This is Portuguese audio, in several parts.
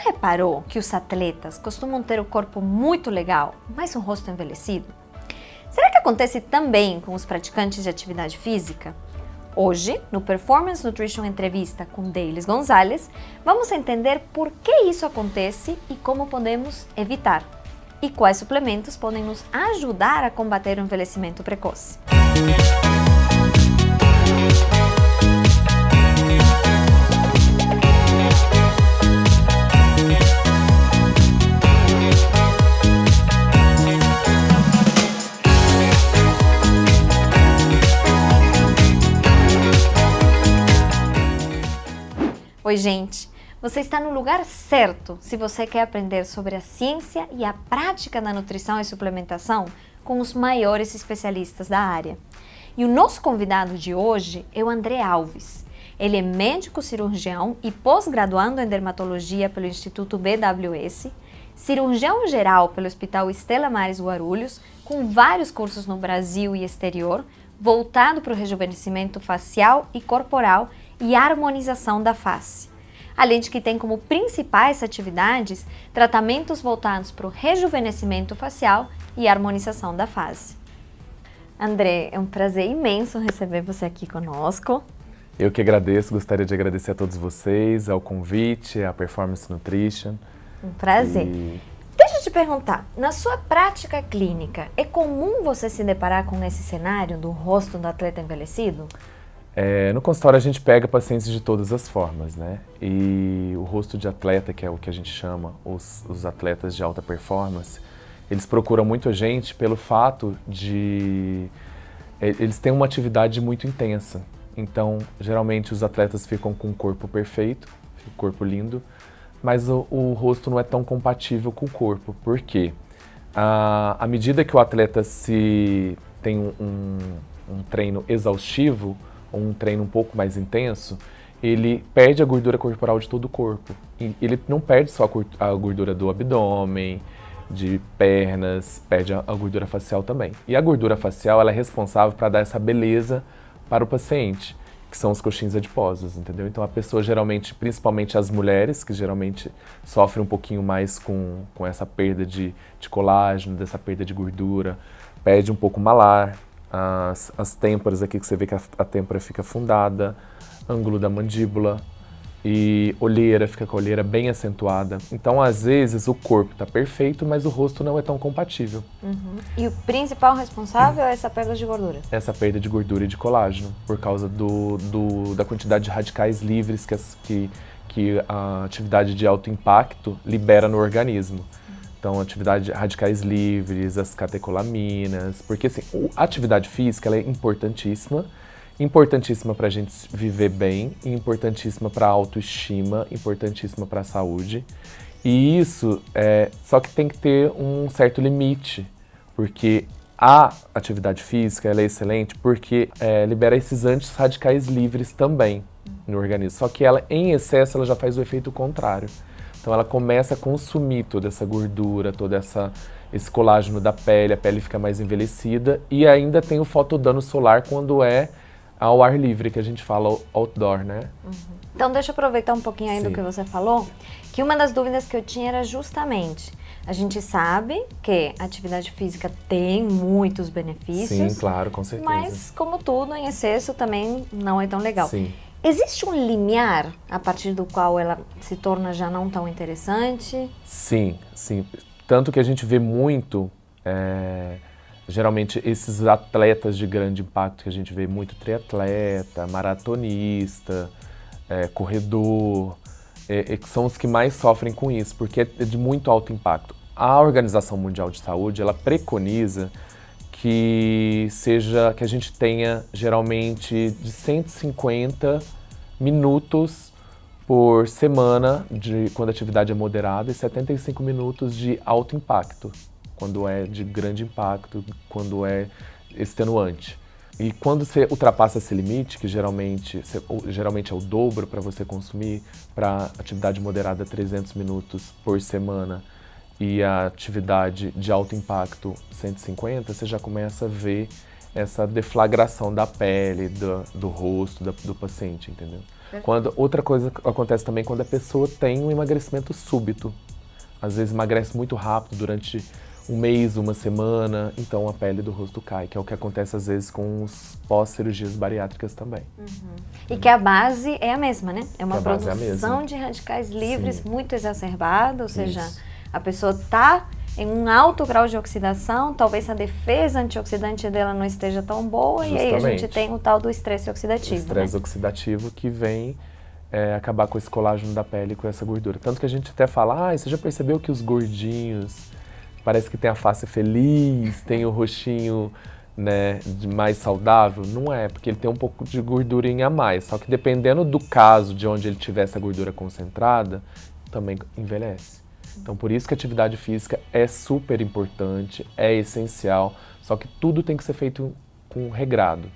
reparou que os atletas costumam ter o corpo muito legal, mas um rosto envelhecido? Será que acontece também com os praticantes de atividade física? Hoje, no Performance Nutrition Entrevista com Deilis Gonzalez, vamos entender por que isso acontece e como podemos evitar. E quais suplementos podem nos ajudar a combater o envelhecimento precoce. Oi, gente! Você está no lugar certo se você quer aprender sobre a ciência e a prática da nutrição e suplementação com os maiores especialistas da área. E o nosso convidado de hoje é o André Alves. Ele é médico cirurgião e pós-graduando em dermatologia pelo Instituto BWS, cirurgião geral pelo Hospital Estela Maris Guarulhos, com vários cursos no Brasil e exterior, voltado para o rejuvenescimento facial e corporal e harmonização da face. Além de que tem como principais atividades tratamentos voltados para o rejuvenescimento facial e harmonização da face. André, é um prazer imenso receber você aqui conosco. Eu que agradeço, gostaria de agradecer a todos vocês, ao convite, à Performance Nutrition. Um prazer. Deixa eu te perguntar, na sua prática clínica, é comum você se deparar com esse cenário do rosto do atleta envelhecido? No consultório a gente pega pacientes de todas as formas, né? E o rosto de atleta, que é o que a gente chama os atletas de alta performance, eles procuram muito a gente pelo fato de eles têm uma atividade muito intensa. Então, geralmente os atletas ficam com o corpo perfeito, o corpo lindo, mas o rosto não é tão compatível com o corpo. Por quê? À medida que o atleta tem um treino exaustivo, um treino um pouco mais intenso, ele perde a gordura corporal de todo o corpo. E ele não perde só a gordura do abdômen, de pernas, perde a gordura facial também. E a gordura facial ela é responsável para dar essa beleza para o paciente, que são os coxins adiposos, entendeu? Então a pessoa geralmente, principalmente as mulheres, que geralmente sofrem um pouquinho mais com essa perda de colágeno, dessa perda de gordura, perde um pouco o malar, as têmporas aqui, que você vê que a têmpora fica afundada, ângulo da mandíbula e olheira, fica com a olheira bem acentuada. Então, às vezes, o corpo está perfeito, mas o rosto não é tão compatível. Uhum. E o principal responsável é essa perda de gordura? Essa perda de gordura e de colágeno, por causa da quantidade de radicais livres que a atividade de alto impacto libera no organismo. Então, atividade de radicais livres, as catecolaminas, porque assim, a atividade física ela é importantíssima para a gente viver bem, importantíssima para a autoestima, importantíssima para a saúde. E isso, só que tem que ter um certo limite, porque a atividade física ela é excelente porque libera esses antirradicais livres também no organismo, só que ela, em excesso, ela já faz o efeito contrário. Então ela começa a consumir toda essa gordura, todo esse colágeno da pele, a pele fica mais envelhecida e ainda tem o fotodano solar quando é ao ar livre, que a gente fala outdoor, né? Uhum. Então deixa eu aproveitar um pouquinho aí do que você falou, que uma das dúvidas que eu tinha era justamente, a gente sabe que a atividade física tem muitos benefícios. Sim, claro, com certeza. Mas como tudo, em excesso também não é tão legal. Sim. Existe um limiar a partir do qual ela se torna já não tão interessante? Sim, sim. Tanto que a gente vê muito, geralmente, esses atletas de grande impacto, que a gente vê muito triatleta, maratonista, corredor, que são os que mais sofrem com isso, porque é de muito alto impacto. A Organização Mundial de Saúde, ela preconiza que a gente tenha geralmente de 150 minutos por semana quando a atividade é moderada e 75 minutos de alto impacto, quando é de grande impacto, quando é extenuante. E quando você ultrapassa esse limite, que geralmente é o dobro para você consumir, para atividade moderada 300 minutos por semana, e a atividade de alto impacto 150, você já começa a ver essa deflagração da pele, do rosto do paciente, entendeu? Outra coisa que acontece também quando a pessoa tem um emagrecimento súbito. Às vezes emagrece muito rápido durante um mês, uma semana, então a pele do rosto cai, que é o que acontece às vezes com os pós-cirurgias bariátricas também. E que a base é a mesma, né? É uma Que a base é a produção mesma. de radicais livres Sim. muito exacerbada, ou seja, Isso. a pessoa está em um alto grau de oxidação, talvez a defesa antioxidante dela não esteja tão boa, e aí a gente Justamente. tem o tal do estresse oxidativo. Estresse oxidativo que vem acabar com esse colágeno da pele, com essa gordura. Tanto que a gente até fala, você já percebeu que os gordinhos parece que tem a face feliz, tem o rostinho, né, mais saudável? Não é, porque ele tem um pouco de gordurinha a mais. Só que dependendo do caso de onde ele tiver essa gordura concentrada, também envelhece. Então por isso que a atividade física é super importante, é essencial, só que tudo tem que ser feito com regrado.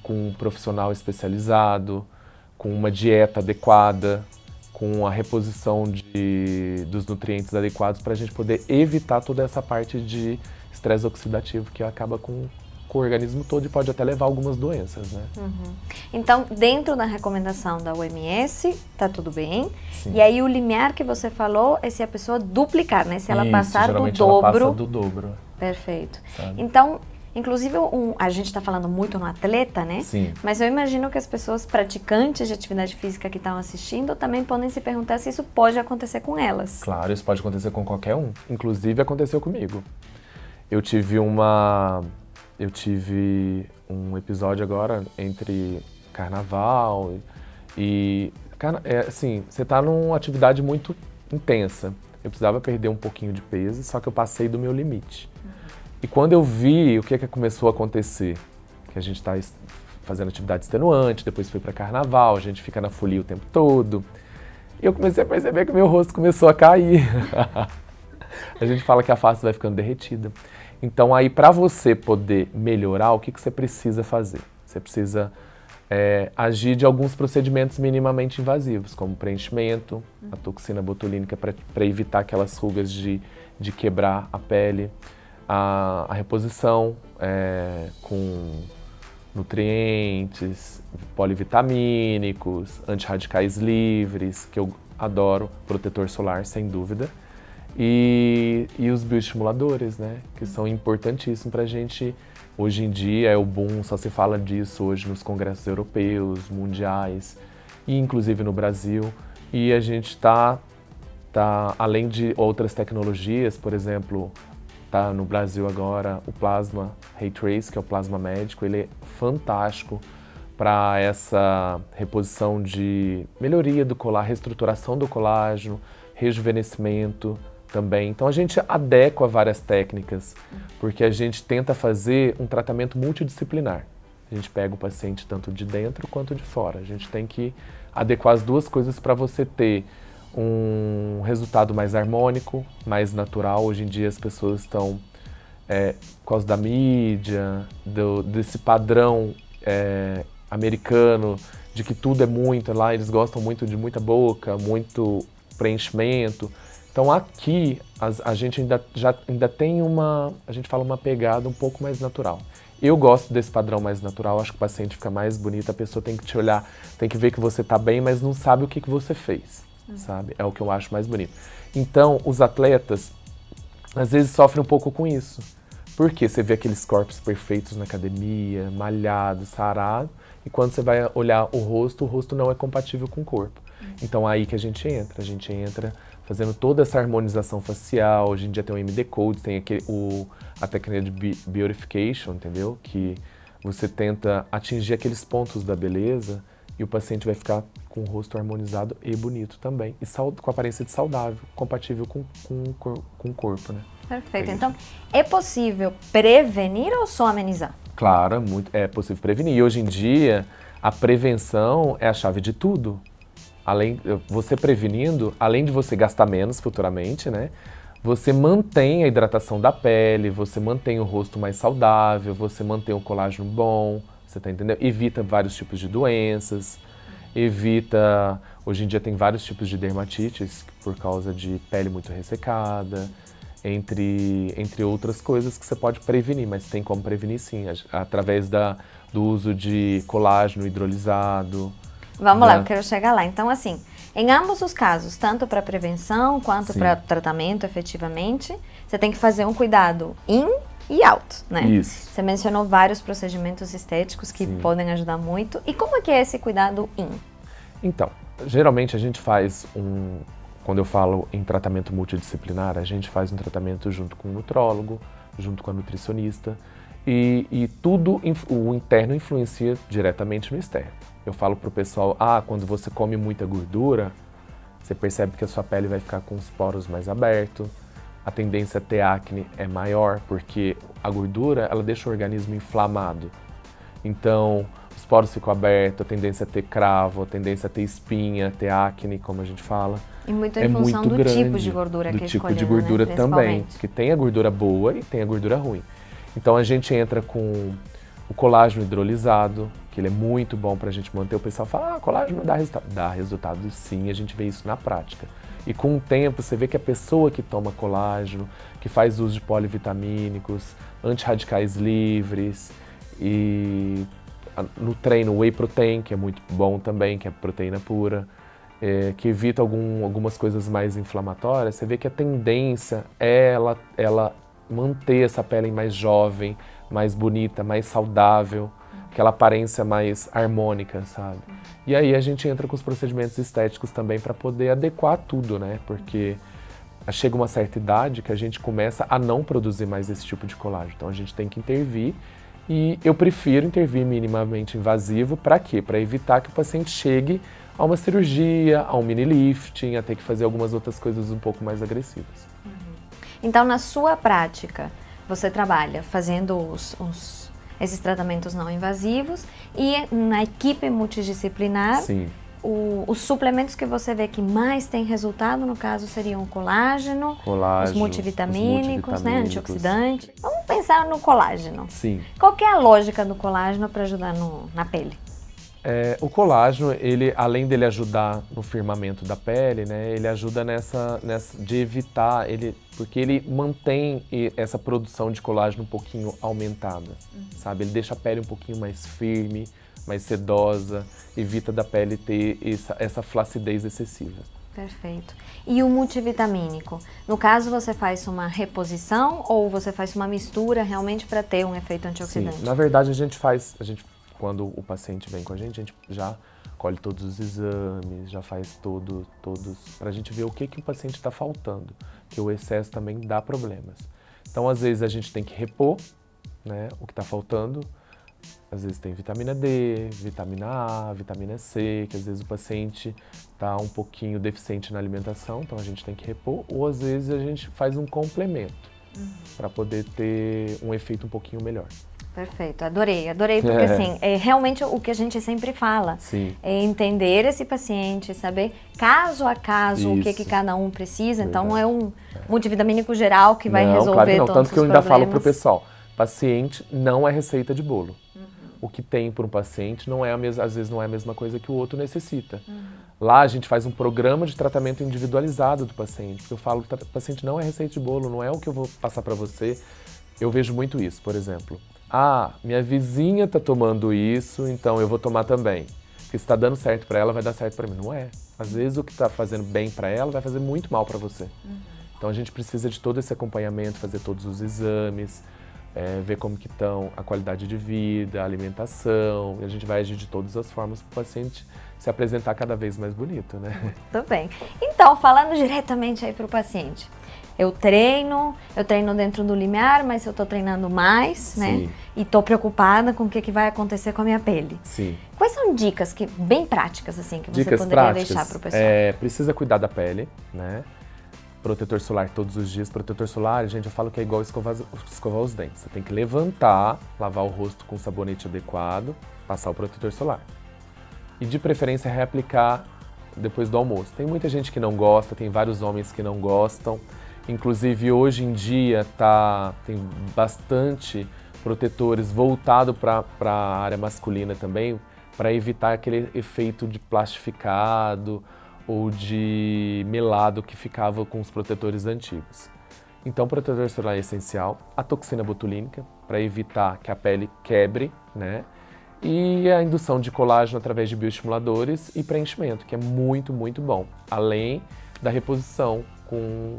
Com um profissional especializado, com uma dieta adequada, com a reposição dos nutrientes adequados para a gente poder evitar toda essa parte de estresse oxidativo que acaba com o organismo todo e pode até levar a algumas doenças, né? Então, dentro da recomendação da OMS, tá tudo bem. Sim. E aí o limiar que você falou é se a pessoa duplicar, né? Se ela passar do geralmente dobro. ela passa do dobro. Perfeito. Sabe? Então, inclusive, a gente está falando muito no atleta, né? Sim. Mas eu imagino que as pessoas praticantes de atividade física que estão assistindo também podem se perguntar se isso pode acontecer com elas. Claro, isso pode acontecer com qualquer um. Inclusive, aconteceu comigo. Eu tive um episódio agora entre carnaval e assim, você tá numa atividade muito intensa. Eu precisava perder um pouquinho de peso, só que eu passei do meu limite. E quando eu vi o que começou a acontecer, que a gente está fazendo atividade extenuante, depois foi para carnaval, a gente fica na folia o tempo todo, e eu comecei a perceber que meu rosto começou a cair. A gente fala que a face vai ficando derretida. Então aí para você poder melhorar, o que você precisa fazer? Você precisa agir de alguns procedimentos minimamente invasivos, como preenchimento, a toxina botulínica para evitar aquelas rugas de quebrar a pele, a reposição com nutrientes, polivitamínicos, antirradicais livres, que eu adoro, protetor solar, sem dúvida, e os bioestimuladores, né, que são importantíssimos para a gente. Hoje em dia é o boom, só se fala disso hoje nos congressos europeus, mundiais, e inclusive no Brasil, e a gente está, além de outras tecnologias, por exemplo, tá no Brasil agora o plasma Ray Trace, que é o plasma médico, ele é fantástico para essa reposição de melhoria do colágeno, reestruturação do colágeno, rejuvenescimento também. Então a gente adequa várias técnicas, porque a gente tenta fazer um tratamento multidisciplinar. A gente pega o paciente tanto de dentro quanto de fora. A gente tem que adequar as duas coisas para você ter um resultado mais harmônico, mais natural. Hoje em dia as pessoas estão, por causa da mídia, desse padrão americano, de que tudo é muito, lá eles gostam muito de muita boca, muito preenchimento. Então aqui a gente ainda tem a gente fala uma pegada um pouco mais natural. Eu gosto desse padrão mais natural, acho que o paciente fica mais bonito, a pessoa tem que te olhar, tem que ver que você está bem, mas não sabe o que você fez. Sabe? É o que eu acho mais bonito. Então, os atletas, às vezes, sofrem um pouco com isso. Porque você vê aqueles corpos perfeitos na academia, malhado, sarado, e quando você vai olhar o rosto não é compatível com o corpo. Então, aí que a gente entra fazendo toda essa harmonização facial. Hoje em dia tem o MD Code, tem a técnica de beautification, entendeu? Que você tenta atingir aqueles pontos da beleza e o paciente vai ficar com o rosto harmonizado e bonito também. E com aparência de saudável, compatível com o corpo, né? Perfeito. Então, é possível prevenir ou só amenizar? Claro, é possível prevenir. E hoje em dia, a prevenção é a chave de tudo. Você prevenindo, além de você gastar menos futuramente, né? Você mantém a hidratação da pele, você mantém o rosto mais saudável, você mantém o colágeno bom, você tá entendendo? Evita vários tipos de doenças, hoje em dia tem vários tipos de dermatites por causa de pele muito ressecada, entre outras coisas que você pode prevenir, mas tem como prevenir sim, através do uso de colágeno hidrolisado. Vamos lá, né? eu quero chegar lá. Então, assim, em ambos os casos, tanto para prevenção quanto Sim. para tratamento, efetivamente, você tem que fazer um cuidado in e out, né? Isso. Você mencionou vários procedimentos estéticos que Sim. podem ajudar muito. E como é que é esse cuidado in? Então, geralmente a gente faz quando eu falo em tratamento multidisciplinar, a gente faz um tratamento junto com o nutrólogo, junto com a nutricionista, e tudo, o interno influencia diretamente no externo. Eu falo pro pessoal, quando você come muita gordura, você percebe que a sua pele vai ficar com os poros mais abertos, a tendência a ter acne é maior, porque a gordura, ela deixa o organismo inflamado. Então, os poros ficam abertos, a tendência a ter cravo, a tendência a ter espinha, ter acne, como a gente fala. E muito É em função muito do grande, tipo de gordura do que tipo de escolheu, gordura né? também, que tem a gordura boa e tem a gordura ruim. Então a gente entra com o colágeno hidrolisado, que ele é muito bom para a gente manter. O pessoal fala, colágeno não dá resultado. Dá resultado sim, a gente vê isso na prática. E com o tempo você vê que a pessoa que toma colágeno, que faz uso de polivitamínicos, antirradicais livres e no treino whey protein, que é muito bom também, que é proteína pura, que evita algumas coisas mais inflamatórias, você vê que a tendência é ela manter essa pele mais jovem, mais bonita, mais saudável, aquela aparência mais harmônica, sabe? E aí a gente entra com os procedimentos estéticos também para poder adequar tudo, né? Porque chega uma certa idade que a gente começa a não produzir mais esse tipo de colágeno. Então a gente tem que intervir e eu prefiro intervir minimamente invasivo. Para quê? Para evitar que o paciente chegue a uma cirurgia, a um mini lifting, a ter que fazer algumas outras coisas um pouco mais agressivas. Então, na sua prática, você trabalha fazendo esses tratamentos não invasivos e na equipe multidisciplinar, Sim. Os suplementos que você vê que mais tem resultado, no caso, seriam o colágeno, os multivitamínicos, né, antioxidantes. Vamos pensar no colágeno. Sim. Qual que é a lógica do colágeno para ajudar na pele? O colágeno, ele, além dele ajudar no firmamento da pele, né, ele ajuda nessa de evitar, porque ele mantém essa produção de colágeno um pouquinho aumentada, sabe? Ele deixa a pele um pouquinho mais firme, mais sedosa, evita da pele ter essa flacidez excessiva. Perfeito. E o multivitamínico? No caso, você faz uma reposição ou você faz uma mistura realmente para ter um efeito antioxidante? Sim, na verdade quando o paciente vem com a gente já colhe todos os exames, já faz todos, para a gente ver o que o paciente está faltando, que o excesso também dá problemas. Então, às vezes, a gente tem que repor, né, o que está faltando. Às vezes tem vitamina D, vitamina A, vitamina C, que às vezes o paciente está um pouquinho deficiente na alimentação, então a gente tem que repor, ou às vezes a gente faz um complemento para poder ter um efeito um pouquinho melhor. Perfeito, adorei, porque assim, é realmente o que a gente sempre fala. Sim. É entender esse paciente, saber caso a caso o que cada um precisa. Verdade. Então não é um multivitamínico geral que vai resolver claro que não. todos Tanto os que eu ainda problemas. falo pro pessoal, paciente não é receita de bolo. O que tem para um paciente não é às vezes não é a mesma coisa que o outro necessita. Lá a gente faz um programa de tratamento individualizado do paciente, porque eu falo que o paciente não é receita de bolo, não é o que eu vou passar para você. Eu vejo muito isso, por exemplo. Minha vizinha está tomando isso, então eu vou tomar também. Porque se está dando certo para ela, vai dar certo para mim. Não é. Às vezes o que está fazendo bem para ela vai fazer muito mal para você. Então a gente precisa de todo esse acompanhamento, fazer todos os exames, ver como que estão a qualidade de vida, a alimentação, e a gente vai agir de todas as formas para o paciente se apresentar cada vez mais bonito, né? Tudo bem. Então, falando diretamente aí para o paciente, eu treino dentro do limiar, mas eu estou treinando mais, né? Sim. E estou preocupada com o que vai acontecer com a minha pele. Sim. Quais são dicas bem práticas assim que você Dicas poderia práticas, deixar para o pessoal? Precisa cuidar da pele, né? Protetor solar todos os dias. Protetor solar, gente, eu falo que é igual escovar os dentes. Você tem que levantar, lavar o rosto com sabonete adequado, passar o protetor solar. E de preferência reaplicar depois do almoço. Tem muita gente que não gosta, tem vários homens que não gostam. Inclusive hoje em dia tem bastante protetores voltados para a área masculina também, para evitar aquele efeito de plastificado ou de melado que ficava com os protetores antigos. Então, o protetor solar é essencial. A toxina botulínica, para evitar que a pele quebre, né? E a indução de colágeno através de bioestimuladores e preenchimento, que é muito, muito bom. Além da reposição com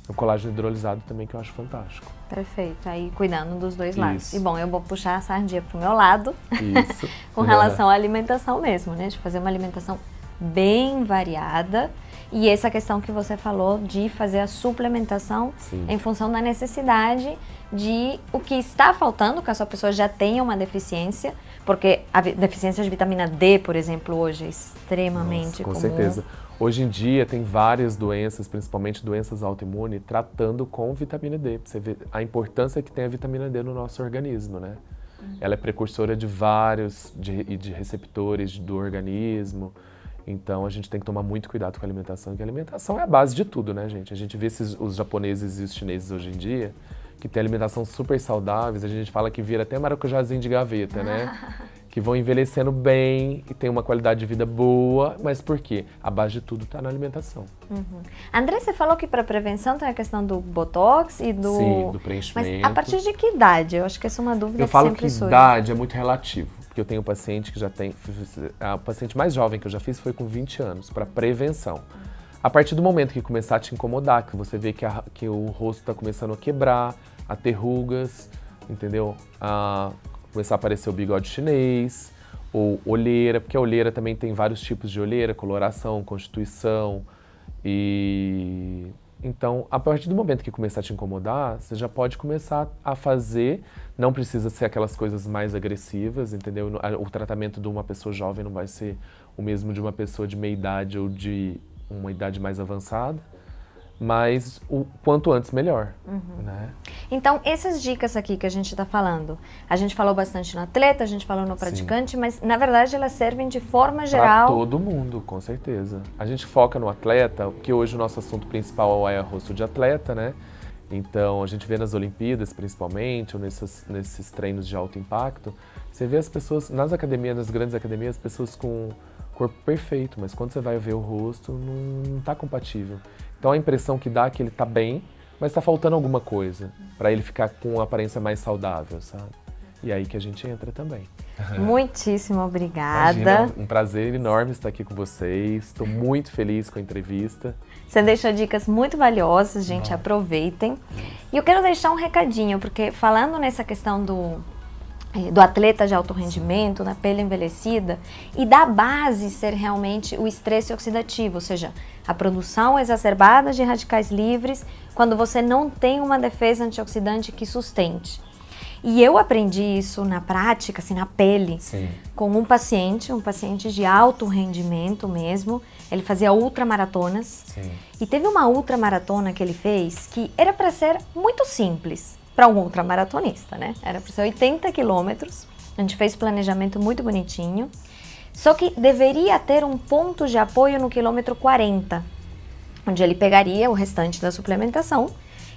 o colágeno hidrolisado também, que eu acho fantástico. Perfeito, aí cuidando dos dois lados. Isso. E bom, eu vou puxar a sardinha pro meu lado, Isso. com relação à alimentação mesmo, né? De fazer uma alimentação bem variada. E essa questão que você falou de fazer a suplementação Sim. em função da necessidade de o que está faltando, caso a pessoa já tenha uma deficiência, porque a deficiência de vitamina D, por exemplo, hoje é extremamente comum. Com certeza. Hoje em dia tem várias doenças, principalmente doenças autoimunes, tratando com vitamina D. Você vê a importância que tem a vitamina D no nosso organismo, né? Ela é precursora de vários de receptores do organismo. Então a gente tem que tomar muito cuidado com a alimentação, porque a alimentação é a base de tudo, né, gente? A gente vê os japoneses e os chineses hoje em dia, que tem alimentação super saudáveis, a gente fala que vira até maracujazinho de gaveta, né? Que vão envelhecendo bem e tem uma qualidade de vida boa, mas por quê? A base de tudo está na alimentação. André, você falou que para prevenção tem a questão do botox e do... Sim, do preenchimento. Mas a partir de que idade? Eu acho que essa é uma dúvida Eu que falo sempre que surge. idade é muito relativo, porque eu tenho paciente que já tem... A paciente mais jovem que eu já fiz foi com 20 anos, para prevenção. A partir do momento que começar a te incomodar, que você vê que o rosto está começando a quebrar, a ter rugas, entendeu? Começar a aparecer o bigode chinês, ou olheira, porque a olheira também tem vários tipos de olheira, coloração, constituição, e então, a partir do momento que começar a te incomodar, você já pode começar a fazer, não precisa ser aquelas coisas mais agressivas, entendeu? O tratamento de uma pessoa jovem não vai ser o mesmo de uma pessoa de meia idade ou de uma idade mais avançada, mas o quanto antes melhor, né? Então, essas dicas aqui que a gente está falando, a gente falou bastante no atleta, a gente falou no praticante, mas na verdade elas servem de forma geral... Para todo mundo, com certeza. A gente foca no atleta, porque hoje o nosso assunto principal é o rosto de atleta, né? Então, a gente vê nas Olimpíadas, principalmente, ou nesses treinos de alto impacto, você vê as pessoas, nas academias, nas grandes academias, as pessoas com corpo perfeito, mas quando você vai ver o rosto, não está compatível. Então a impressão que dá é que ele tá bem, mas está faltando alguma coisa para ele ficar com uma aparência mais saudável, sabe? E aí que a gente entra também. Muitíssimo obrigada. Imagina, um prazer enorme estar aqui com vocês. Estou muito feliz com a entrevista. Você deixou dicas muito valiosas, gente, aproveitem. E eu quero deixar um recadinho, porque falando nessa questão do atleta de alto rendimento, na pele envelhecida, e da base ser realmente o estresse oxidativo, ou seja, a produção exacerbada de radicais livres quando você não tem uma defesa antioxidante que sustente. E eu aprendi isso na prática, assim, na pele, com um paciente de alto rendimento mesmo. Ele fazia ultramaratonas. E teve uma ultramaratona que ele fez que era para ser muito simples para um ultramaratonista, né? Era para ser 80 quilômetros. A gente fez o planejamento muito bonitinho. Só que deveria ter um ponto de apoio no quilômetro 40, onde ele pegaria o restante da suplementação.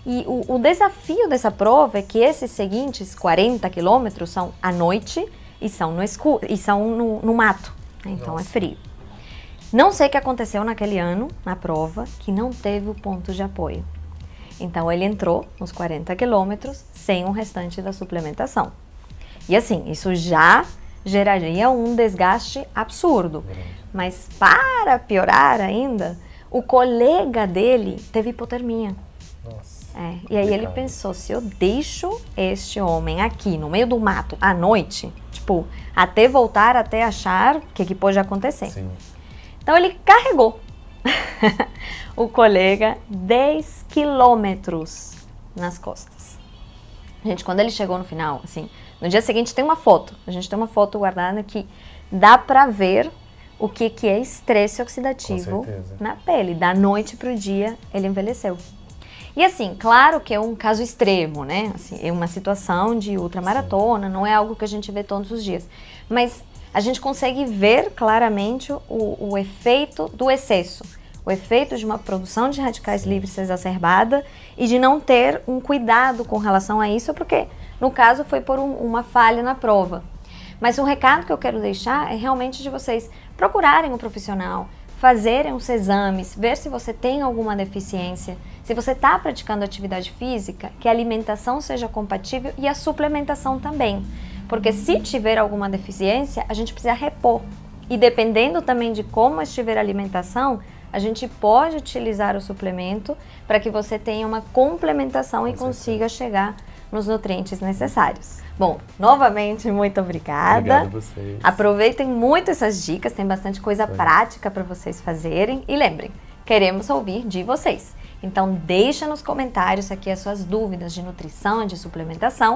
E o desafio dessa prova é que esses seguintes 40 quilômetros são à noite e são no escuro, e são no mato, né? Então é frio. Não sei o que aconteceu naquele ano, na prova, que não teve o ponto de apoio. Então ele entrou nos 40 quilômetros sem o restante da suplementação. E assim, isso já geraria um desgaste absurdo. Mas para piorar ainda, o colega dele teve hipotermia. E aí ele pensou, se eu deixo este homem aqui no meio do mato à noite, tipo, até voltar, até achar o que pode acontecer. Então ele carregou o colega 10 quilômetros nas costas. Gente, quando ele chegou no final, assim, no dia seguinte tem uma foto. A gente tem uma foto guardada que dá pra ver o que é estresse oxidativo na pele. Da noite pro dia, ele envelheceu. E assim, claro que é um caso extremo, né? Assim, é uma situação de ultramaratona, não é algo que a gente vê todos os dias. Mas a gente consegue ver claramente o efeito do excesso. O efeito de uma produção de radicais livres exacerbada e de não ter um cuidado com relação a isso, porque no caso foi por uma falha na prova. Mas o recado que eu quero deixar é realmente de vocês procurarem um profissional, fazerem os exames, ver se você tem alguma deficiência, se você está praticando atividade física, que a alimentação seja compatível e a suplementação também. Porque se tiver alguma deficiência, a gente precisa repor. E dependendo também de como estiver a alimentação, a gente pode utilizar o suplemento para que você tenha uma complementação e consiga chegar nos nutrientes necessários. Bom, novamente, muito obrigada. Obrigado a vocês. Aproveitem muito essas dicas, tem bastante coisa prática para vocês fazerem. E lembrem, queremos ouvir de vocês. Então, deixa nos comentários aqui as suas dúvidas de nutrição e de suplementação